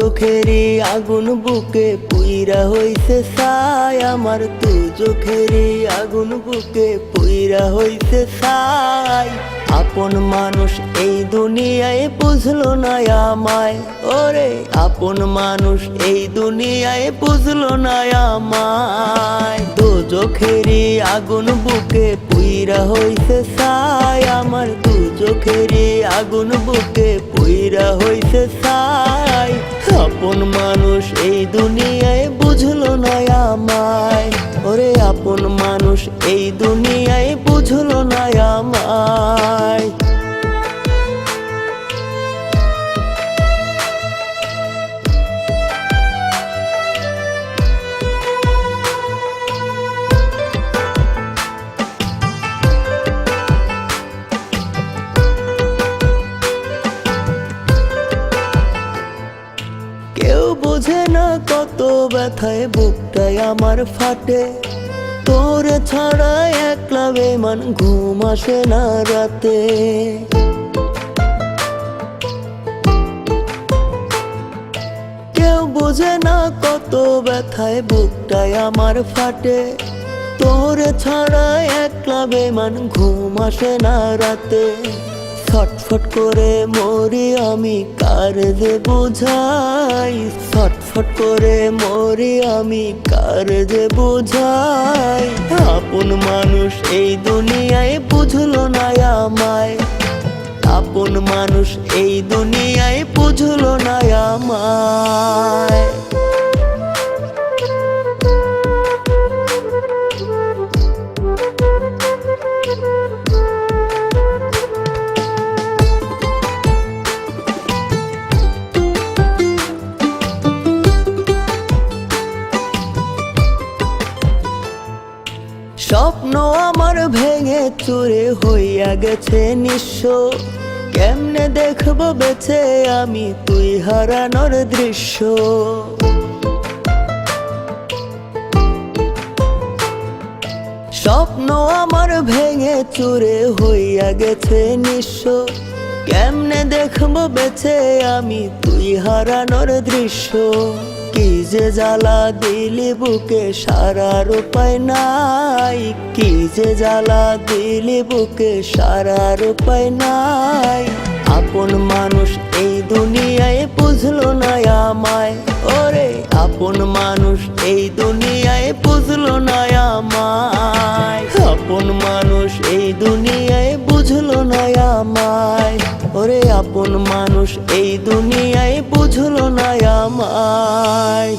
চোখেরই আগুন বুকে পুইরা হইছে ছাই আমার, দু চোখেরই আগুন বুকে পুইরা হইছে ছাই। আপন মানুষ এই দুনিয়ায় বুঝলো না আমায়, ওরে আপন মানুষ এই দুনিয়ায় বুঝলো না আমায়। দু চোখেরই আগুন বুকে পুইরা হইছে ছাই আমার, দু চোখেরই আগুন বুকে পুইরা হইছে ছাই। আপন মানুষ এই দুনিয়ায় বুঝলো না আমায়, ওরে আপন মানুষ এই দুনিয়ায় বুঝলো না আমায়। কেউ বোঝে না কত ব্যথায় বুকটাই আমার ফাটে, তোরে ছাড়া একলা বেমান ঘুম আসে না রাতে। কেউ বোঝে না কত ব্যথায় বুকটাই আমার ফাটে, তোরে ছাড়া একলা বেমান ঘুম আসে না রাতে। ছটফট করে মরি আমি কার যে বুঝাই, ছটফট করে মরি আমি কার যে বুঝাই। আপন মানুষ এই দুনিয়ায় বুঝলো না আমায়, আপন মানুষ এই দুনিয়ায় বুঝলো না আমায়। স্বপ্ন আমার ভেঙে চুরে হইয়া গেছে নিঃস্ব, কেমনে দেখবো বেঁচে আমি তুই হারানোর দৃশ্য। স্বপ্ন আমার ভেঙে চুরে হইয়া গেছে নিঃস্ব, কেমনে দেখবো বেঁচে আমি তুই হারানোর দৃশ্য। কি যে জ্বালা দিলি বুকে সারার উপায় নাই, কি যে জ্বালা দিলি বুকে সারার উপায় নাই। আপন মানুষ এই দুনিয়ায় বুঝলো না আমায়, ওরে আপন মানুষ এই দুনিয়ায় বুঝলো না আমায়। আপন মানুষ এই দুনিয়ায় বুঝলো না আমায়, ওরে আপন মানুষ এই দুনিয়ায় বুঝলো না আমায়।